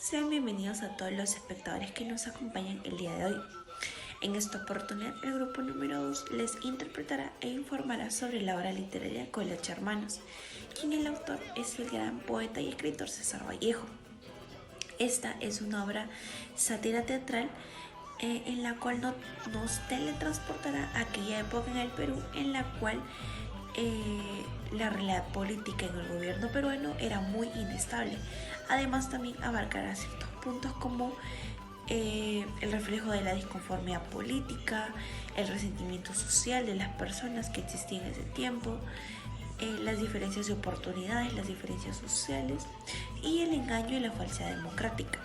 Sean bienvenidos a todos los espectadores que nos acompañan el día de hoy. En esta oportunidad, el grupo número 2 les interpretará e informará sobre la obra literaria Colacho Hermanos, quien el autor es el gran poeta y escritor César Vallejo. Esta es una obra sátira teatral en la cual nos teletransportará a aquella época en el Perú en la cual la realidad política en el gobierno peruano era muy inestable. Además también abarcará ciertos puntos como el reflejo de la disconformidad política, el resentimiento social de las personas que existían en ese tiempo, las diferencias de oportunidades, las diferencias sociales y el engaño y la falsedad democrática.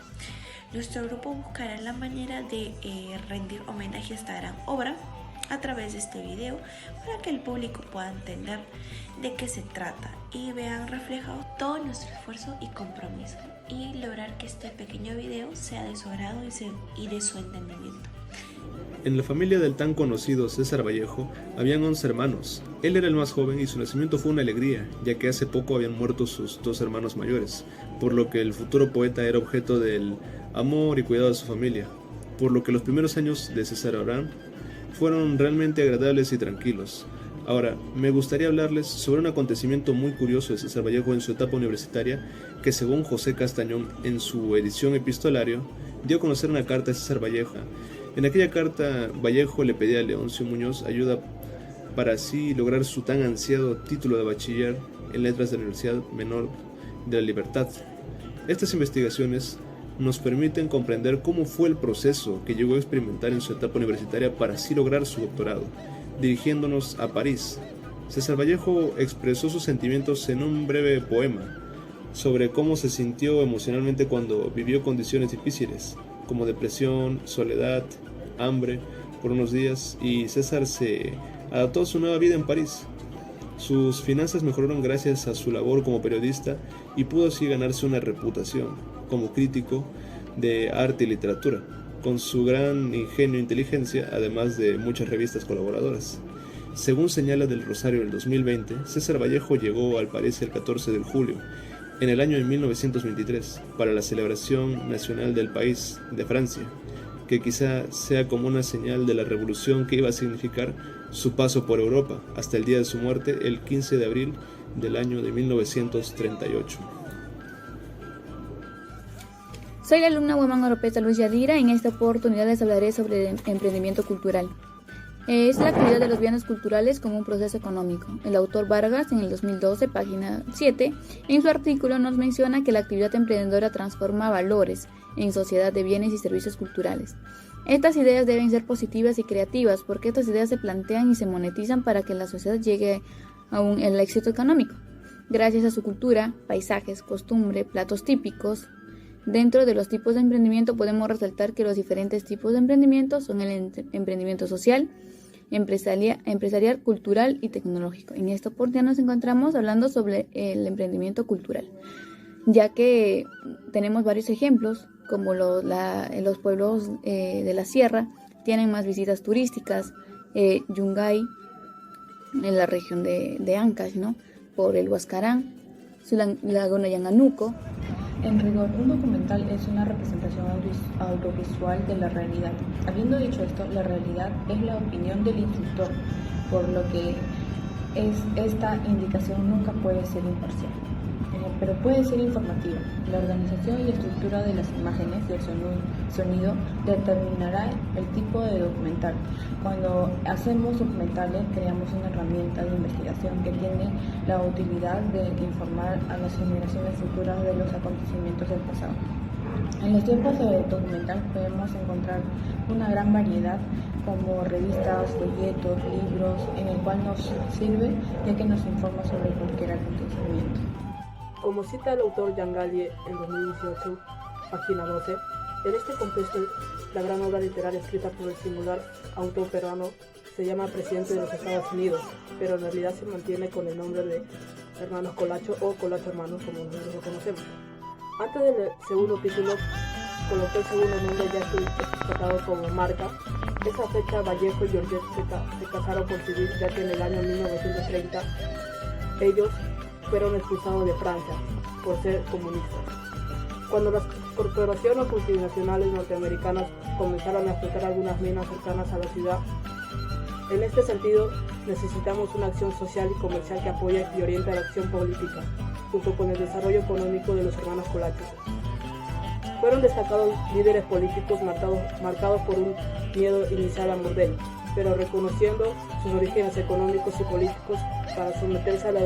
Nuestro grupo buscará la manera de rendir homenaje a esta gran obra a través de este video para que el público pueda entender de qué se trata y vean reflejado todo nuestro esfuerzo y compromiso y lograr que este pequeño video sea de su agrado y de su entendimiento. En la familia del tan conocido César Vallejo habían 11 hermanos. Él era el más joven y su nacimiento fue una alegría, ya que hace poco habían muerto sus 2 hermanos mayores, por lo que el futuro poeta era objeto del amor y cuidado de su familia, por lo que los primeros años de César Abraham fueron realmente agradables y tranquilos. Ahora, me gustaría hablarles sobre un acontecimiento muy curioso de César Vallejo en su etapa universitaria, que según José Castañón, en su edición epistolario, dio a conocer una carta de César Vallejo. En aquella carta, Vallejo le pedía a Leoncio Muñoz ayuda para así lograr su tan ansiado título de bachiller en letras de la Universidad Menor de la Libertad. Estas investigaciones nos permiten comprender cómo fue el proceso que llegó a experimentar en su etapa universitaria para así lograr su doctorado. Dirigiéndonos a París, César Vallejo expresó sus sentimientos en un breve poema sobre cómo se sintió emocionalmente cuando vivió condiciones difíciles, como depresión, soledad, hambre, por unos días, y César se adaptó a su nueva vida en París. Sus finanzas mejoraron gracias a su labor como periodista y pudo así ganarse una reputación como crítico de arte y literatura, con su gran ingenio e inteligencia, además de muchas revistas colaboradoras. Según señala del Rosario del 2020, César Vallejo llegó al París el 14 de julio, en el año de 1923, para la celebración nacional del país, de Francia, que quizá sea como una señal de la revolución que iba a significar su paso por Europa, hasta el día de su muerte, el 15 de abril del año de 1938. Soy la alumna Huemán Oropesa Luz Yadira. En esta oportunidad les hablaré sobre el emprendimiento cultural. Es la actividad de los bienes culturales como un proceso económico. El autor Vargas, en el 2012, página 7, en su artículo nos menciona que la actividad emprendedora transforma valores en sociedad de bienes y servicios culturales. Estas ideas deben ser positivas y creativas porque estas ideas se plantean y se monetizan para que la sociedad llegue a el éxito económico. Gracias a su cultura, paisajes, costumbre, platos típicos. Dentro de los tipos de emprendimiento podemos resaltar que los diferentes tipos de emprendimiento son el emprendimiento social, empresarial, cultural y tecnológico. En esta oportunidad nos encontramos hablando sobre el emprendimiento cultural, ya que tenemos varios ejemplos, como los pueblos de la sierra tienen más visitas turísticas, Yungay, en la región de Ancash, ¿no? Por el Huascarán, su laguna Yanganuco. En rigor, un documental es una representación audiovisual de la realidad. Habiendo dicho esto, la realidad es la opinión del instructor, por lo que esta indicación nunca puede ser imparcial, pero puede ser informativa. La organización y estructura de las imágenes y el sonido determinará el tipo de documental. Cuando hacemos documentales, creamos una herramienta de investigación que tiene la utilidad de informar a las generaciones futuras de los acontecimientos del pasado. En los tiempos de documental podemos encontrar una gran variedad como revistas, folletos, libros, en el cual nos sirve ya que nos informa sobre cualquier acontecimiento. Como cita el autor Jean Gallier en 2018, página 12, en este contexto, la gran obra literaria escrita por el singular autor peruano se llama Presidente de los Estados Unidos, pero en realidad se mantiene con el nombre de Hermanos Colacho o Colacho Hermanos, como nosotros lo conocemos. Antes del segundo título, colocó el segundo nombre ya tratado como marca. Esa fecha Vallejo y Georgette se casaron por civil, ya que en el año 1930 ellos fueron expulsados de Francia por ser comunistas. Cuando las corporaciones multinacionales norteamericanas comenzaron a explotar algunas minas cercanas a la ciudad. En este sentido, necesitamos una acción social y comercial que apoye y oriente la acción política, junto con el desarrollo económico de los hermanos Colachos. Fueron destacados líderes políticos marcados por un miedo inicial a morder, pero reconociendo sus orígenes económicos y políticos para someterse a la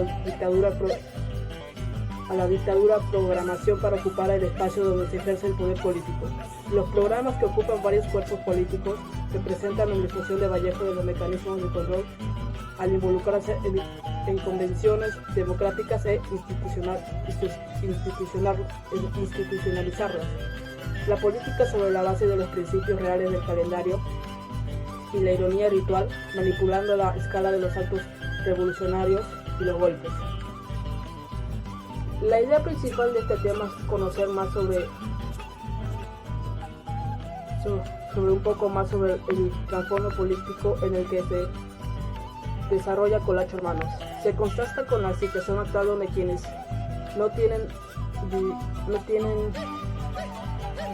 dictadura programación para ocupar el espacio donde se ejerce el poder político. Los programas que ocupan varios cuerpos políticos representan la administración de Vallejo de los mecanismos de control al involucrarse en convenciones democráticas e institucionalizarlas. La política sobre la base de los principios reales del calendario y la ironía ritual, manipulando la escala de los actos revolucionarios y los golpes. La idea principal de este tema es conocer más sobre un poco más sobre el trasfondo político en el que se desarrolla Colacho Hermanos. Se contrasta con la situación actual donde quienes no tienen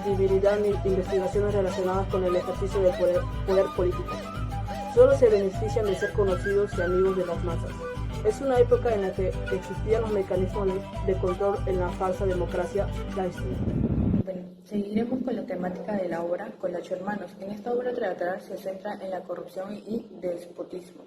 visibilidad ni investigaciones relacionadas con el ejercicio del poder político. Solo se benefician de ser conocidos y amigos de las masas. Es una época en la que existían los mecanismos de control en la falsa democracia Bueno, seguiremos con la temática de la obra Colacho Hermanos. En esta obra teatral se centra en la corrupción y despotismo.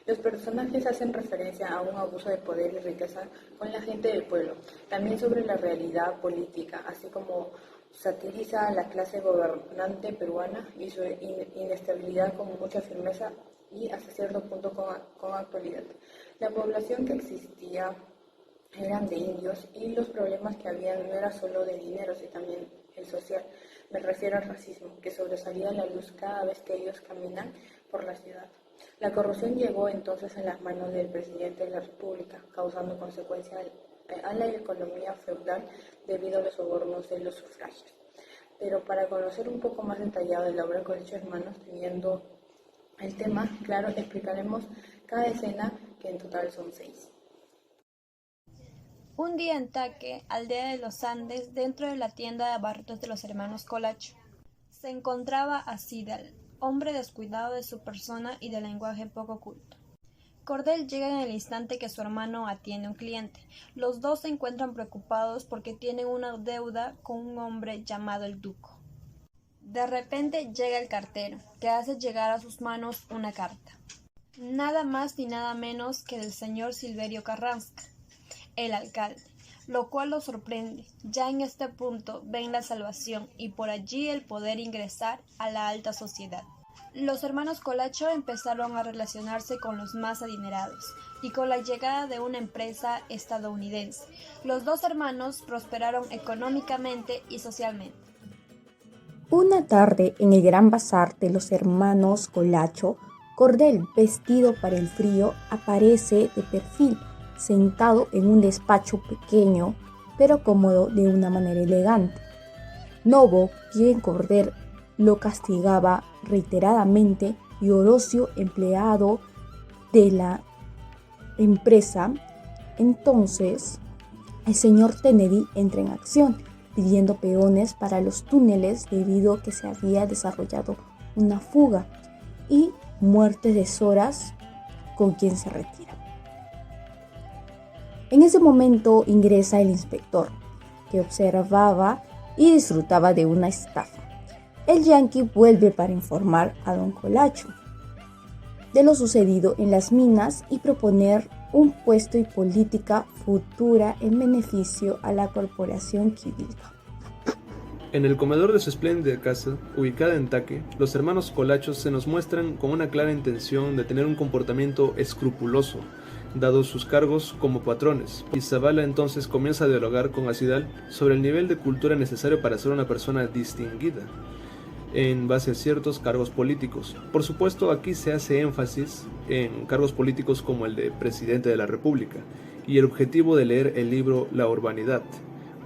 Los personajes hacen referencia a un abuso de poder y riqueza con la gente del pueblo, también sobre la realidad política, así como satiriza a la clase gobernante peruana y su inestabilidad con mucha firmeza y hasta cierto punto con actualidad. La población que existía eran de indios y los problemas que había no era solo de dinero, sino también el social. Me refiero al racismo, que sobresalía a la luz cada vez que ellos caminan por la ciudad. La corrupción llegó entonces en las manos del presidente de la República, causando consecuencias a la economía feudal debido a los sobornos de los sufragios. Pero para conocer un poco más detallado de la obra Colacho Hermanos, teniendo el tema claro, explicaremos cada escena, que en total son 6. Un día en Taque, aldea de los Andes, dentro de la tienda de abarrotes de los hermanos Colacho, se encontraba Acidal, hombre descuidado de su persona y de lenguaje poco culto. Cordel llega en el instante que su hermano atiende a un cliente. Los dos se encuentran preocupados porque tienen una deuda con un hombre llamado el Duco. De repente llega el cartero, que hace llegar a sus manos una carta. Nada más ni nada menos que del señor Silverio Carrasca, el alcalde, lo cual los sorprende. Ya en este punto ven la salvación y por allí el poder ingresar a la alta sociedad. Los hermanos Colacho empezaron a relacionarse con los más adinerados y con la llegada de una empresa estadounidense, los dos hermanos prosperaron económicamente y socialmente. Una tarde, en el gran bazar de los hermanos Colacho, Cordel, vestido para el frío, aparece de perfil, sentado en un despacho pequeño, pero cómodo de una manera elegante. Novo, quien Cordel lo castigaba reiteradamente, y Orocio, empleado de la empresa. Entonces, el señor Kennedy entra en acción, pidiendo peones para los túneles debido a que se había desarrollado una fuga, y muerte de Soras, con quien se retira. En ese momento ingresa el inspector, que observaba y disfrutaba de una estafa. El yanqui vuelve para informar a don Colacho de lo sucedido en las minas y proponer un puesto y política futura en beneficio a la corporación Quivilca. En el comedor de su espléndida casa, ubicada en Taque, los hermanos Colachos se nos muestran con una clara intención de tener un comportamiento escrupuloso, dados sus cargos como patrones. Y Zavala entonces comienza a dialogar con Acidal sobre el nivel de cultura necesario para ser una persona distinguida, en base a ciertos cargos políticos. Por supuesto, aquí se hace énfasis en cargos políticos como el de presidente de la República, y el objetivo de leer el libro La Urbanidad,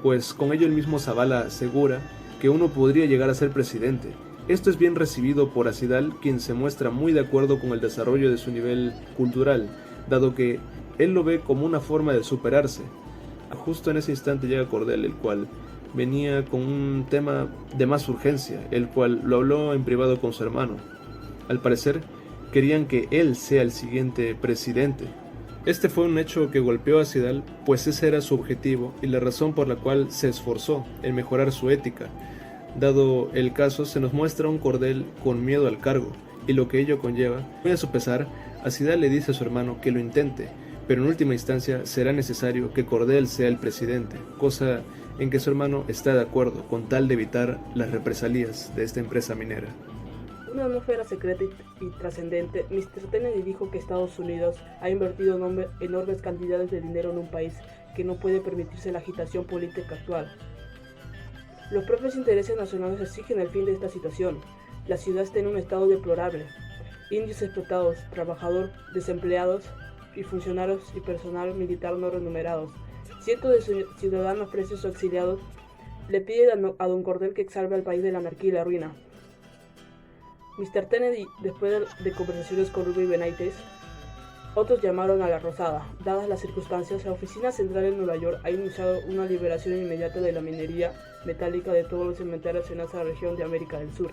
pues con ello el mismo Zavala asegura que uno podría llegar a ser presidente. Esto es bien recibido por Acidal, quien se muestra muy de acuerdo con el desarrollo de su nivel cultural, dado que él lo ve como una forma de superarse. Justo en ese instante llega Cordel, el cual venía con un tema de más urgencia, el cual lo habló en privado con su hermano. Al parecer, querían que él sea el siguiente presidente. Este fue un hecho que golpeó a Sidal, pues ese era su objetivo y la razón por la cual se esforzó en mejorar su ética. Dado el caso, se nos muestra un Cordel con miedo al cargo y lo que ello conlleva. Muy a su pesar, a Sidal le dice a su hermano que lo intente, pero en última instancia será necesario que Cordel sea el presidente, cosa en que su hermano está de acuerdo con tal de evitar las represalias de esta empresa minera. Una atmósfera secreta y trascendente, Mr. Kennedy dijo que Estados Unidos ha invertido enormes cantidades de dinero en un país que no puede permitirse la agitación política actual. Los propios intereses nacionales exigen el fin de esta situación. La ciudad está en un estado deplorable. Indios explotados, trabajadores desempleados y funcionarios y personal militar no remunerados. Cientos de ciudadanos presos o exiliados le piden a don Cordel que salve al país de la anarquía y la ruina. Mr. Kennedy, después de conversaciones con Ruby Benítez, otros llamaron a la Rosada. Dadas las circunstancias, la oficina central en Nueva York ha iniciado una liberación inmediata de la minería metálica de todos los inventarios en esa región de América del Sur,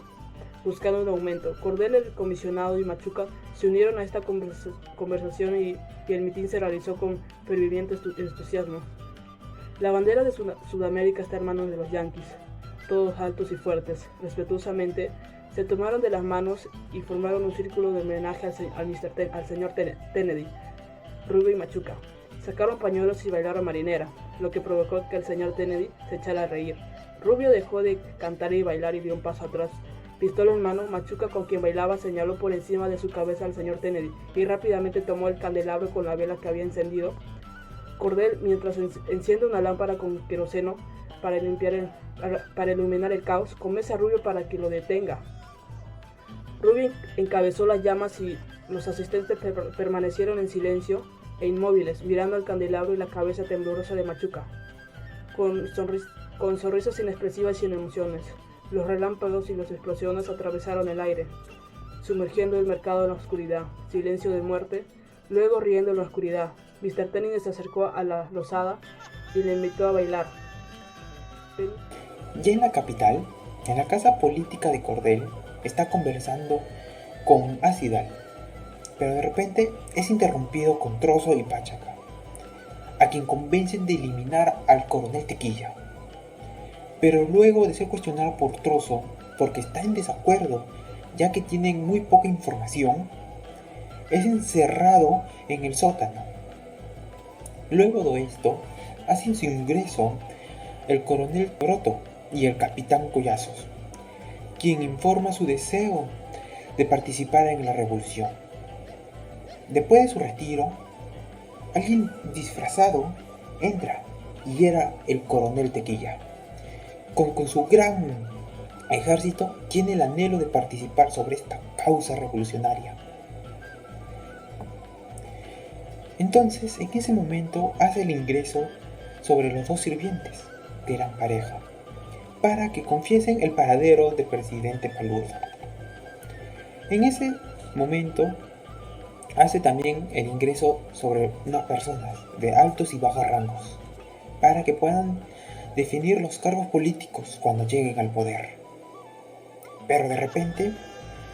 buscando un aumento. Cordel, el comisionado y Machuca se unieron a esta conversación y el mitin se realizó con ferviente entusiasmo. La bandera de Sudamérica está en manos de los yanquis, todos altos y fuertes. Respetuosamente se tomaron de las manos y formaron un círculo de homenaje al señor Kennedy. Ruby y Machuca sacaron pañuelos y bailaron marinera, lo que provocó que el señor Kennedy se echara a reír. Rubio dejó de cantar y bailar y dio un paso atrás. Pistola en mano, Machuca, con quien bailaba, señaló por encima de su cabeza al señor Kennedy y rápidamente tomó el candelabro con la vela que había encendido. Cordel, mientras enciende una lámpara con queroseno para iluminar el caos, convence a Rubio para que lo detenga. Rubio encabezó las llamas y los asistentes permanecieron en silencio e inmóviles, mirando el candelabro y la cabeza temblorosa de Machuca, con sonrisas inexpresivas y sin emociones. Los relámpagos y las explosiones atravesaron el aire, sumergiendo el mercado en la oscuridad. Silencio de muerte. Luego, riendo en la oscuridad, Mr. Kennedy se acercó a la losada y le invitó a bailar. Ya en la capital, en la casa política de Cordel, está conversando con Sidal, pero de repente es interrumpido con Trozo y Pachaca, a quien convencen de eliminar al coronel Tequilla. Pero luego de ser cuestionado por Trozo, porque está en desacuerdo, ya que tienen muy poca información, es encerrado en el sótano. Luego de esto, hacen su ingreso el coronel Broto y el capitán Collazos, quien informa su deseo de participar en la revolución. Después de su retiro, alguien disfrazado entra y era el coronel Tequilla. Con su gran ejército, tiene el anhelo de participar sobre esta causa revolucionaria. Entonces, en ese momento, hace el ingreso sobre los dos sirvientes, que eran pareja, para que confiesen el paradero del presidente Palurdo. En ese momento, hace también el ingreso sobre unas personas de altos y bajos rangos, para que puedan definir los cargos políticos cuando lleguen al poder. Pero de repente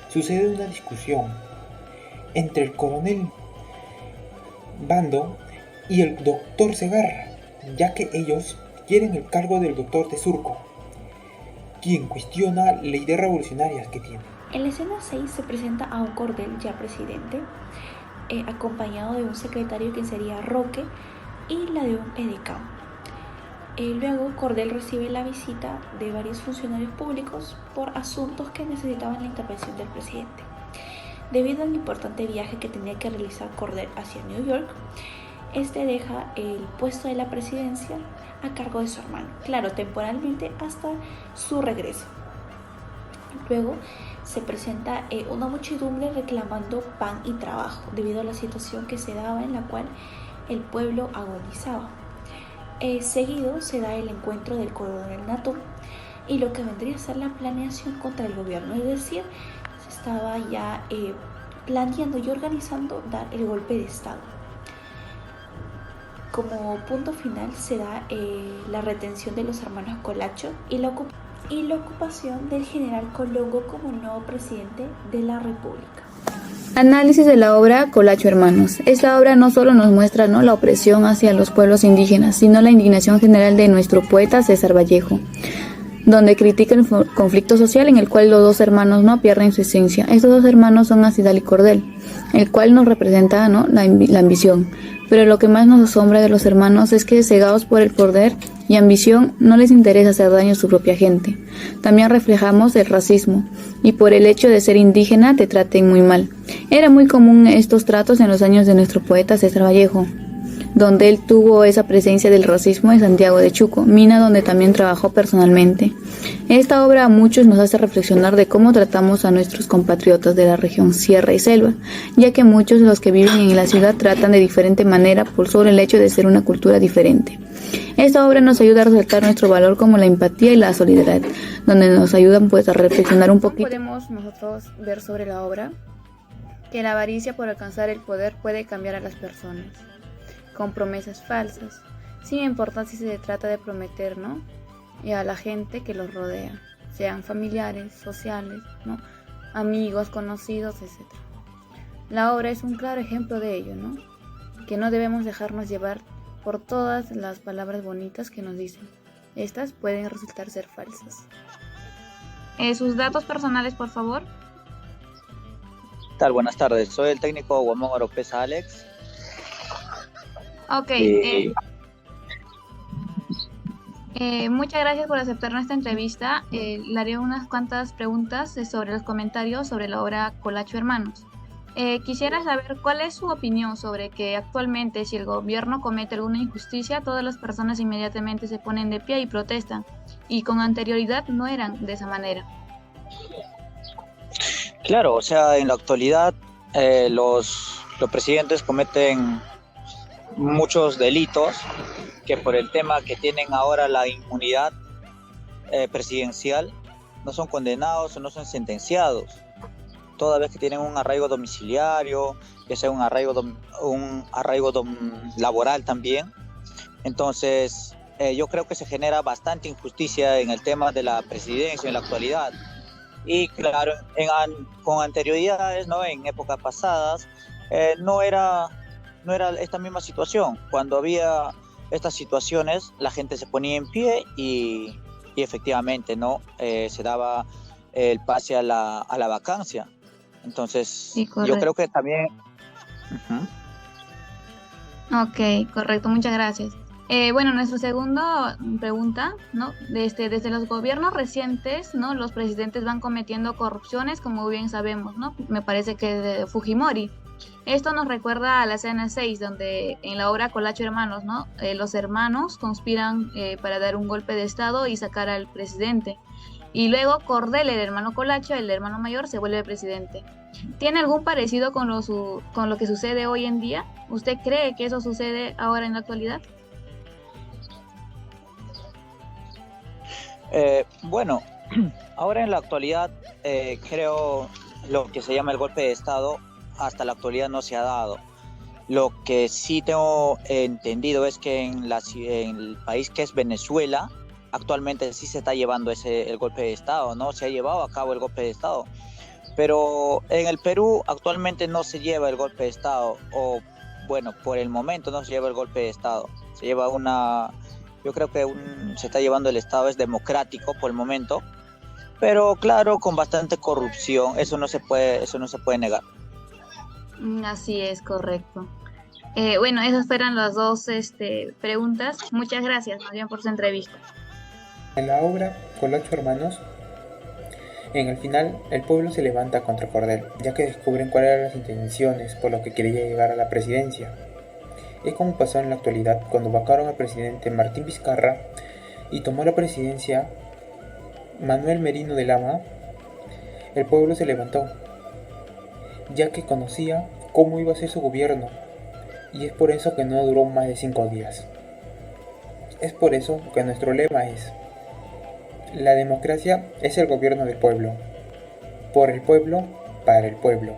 sucede una discusión entre el coronel Bando y el doctor Segarra, ya que ellos quieren el cargo del doctor de Surco, quien cuestiona las ideas revolucionarias que tiene. En la escena 6 se presenta a un Cordel ya presidente, acompañado de un secretario que sería Roque y la de un edecán. Luego Cordel recibe la visita de varios funcionarios públicos por asuntos que necesitaban la intervención del presidente. Debido al importante viaje que tenía que realizar Cordel hacia New York, este deja el puesto de la presidencia a cargo de su hermano, claro, temporalmente hasta su regreso. Luego se presenta una muchedumbre reclamando pan y trabajo debido a la situación que se daba en la cual el pueblo agonizaba. Seguido se da el encuentro del coronel Nato y lo que vendría a ser la planeación contra el gobierno, es decir, se estaba ya planeando y organizando dar el golpe de estado. Como punto final se da la retención de los hermanos Colacho y la ocupación del general Colongo como nuevo presidente de la República. Análisis de la obra Colacho Hermanos. Esta obra no solo nos muestra la opresión hacia los pueblos indígenas, sino la indignación general de nuestro poeta César Vallejo, donde critica el conflicto social en el cual los dos hermanos no pierden su esencia. Estos dos hermanos son Acidal y Cordel, el cual nos representa la ambición. Pero lo que más nos asombra de los hermanos es que, cegados por el poder y ambición, no les interesa hacer daño a su propia gente. También reflejamos el racismo, y por el hecho de ser indígena te traten muy mal. Era muy común estos tratos en los años de nuestro poeta César Vallejo, donde él tuvo esa presencia del racismo en Santiago de Chuco, mina donde también trabajó personalmente. Esta obra a muchos nos hace reflexionar de cómo tratamos a nuestros compatriotas de la región sierra y selva, ya que muchos de los que viven en la ciudad tratan de diferente manera por sobre el hecho de ser una cultura diferente. Esta obra nos ayuda a resaltar nuestro valor como la empatía y la solidaridad, donde nos ayudan a reflexionar un poquito. Podemos nosotros ver sobre la obra que la avaricia por alcanzar el poder puede cambiar a las personas con promesas falsas, sin importar si se trata de prometer, y a la gente que los rodea, sean familiares, sociales, amigos, conocidos, etc. La obra es un claro ejemplo de ello, que no debemos dejarnos llevar por todas las palabras bonitas que nos dicen. Estas pueden resultar ser falsas. Sus datos personales, por favor. ¿Qué tal? Buenas tardes. Soy el técnico Guamán Oropesa Alex. Ok. Muchas gracias por aceptar nuestra entrevista. Le haré unas cuantas preguntas sobre los comentarios sobre la obra Colacho Hermanos. Quisiera saber cuál es su opinión sobre que actualmente, si el gobierno comete alguna injusticia, todas las personas inmediatamente se ponen de pie y protestan, y con anterioridad no eran de esa manera. Claro, o sea, en la actualidad los presidentes cometen muchos delitos que por el tema que tienen ahora la inmunidad presidencial no son condenados o no son sentenciados, toda vez que tienen un arraigo domiciliario, que sea un arraigo laboral también. Entonces yo creo que se genera bastante injusticia en el tema de la presidencia en la actualidad. Y claro, con anterioridades, en épocas pasadas, no era esta misma situación. Cuando había estas situaciones, la gente se ponía en pie y efectivamente se daba el pase a la vacancia. Entonces, sí, yo creo que también... Ok, correcto, muchas gracias. Nuestra segunda pregunta, desde los gobiernos recientes, los presidentes van cometiendo corrupciones, como bien sabemos, me parece que de Fujimori. Esto nos recuerda a la escena 6, donde en la obra Colacho Hermanos, los hermanos conspiran para dar un golpe de estado y sacar al presidente. Y luego Cordel, el hermano Colacho, el hermano mayor, se vuelve presidente. ¿Tiene algún parecido con lo que sucede hoy en día? ¿Usted cree que eso sucede ahora en la actualidad? Ahora en la actualidad creo lo que se llama el golpe de estado hasta la actualidad no se ha dado. Lo que sí tengo entendido es que en el país que es Venezuela actualmente sí se está llevando el golpe de estado, se ha llevado a cabo el golpe de estado, pero en el Perú actualmente no se lleva el golpe de estado, por el momento no se lleva el golpe de estado, se lleva yo creo que se está llevando el estado, es democrático por el momento, pero claro, con bastante corrupción, eso no se puede negar. Así es, correcto. Esas fueron las dos preguntas. Muchas gracias, más bien, por su entrevista. En la obra Colacho Hermanos, en el final, el pueblo se levanta contra Cordel, ya que descubren cuáles eran las intenciones por las que quería llegar a la presidencia. Es como pasó en la actualidad cuando vacaron al presidente Martín Vizcarra y tomó la presidencia Manuel Merino de Lama. El pueblo se levantó, ya que conocía cómo iba a ser su gobierno, y es por eso que no duró más de 5 días. Es por eso que nuestro lema es: la democracia es el gobierno del pueblo, por el pueblo, para el pueblo.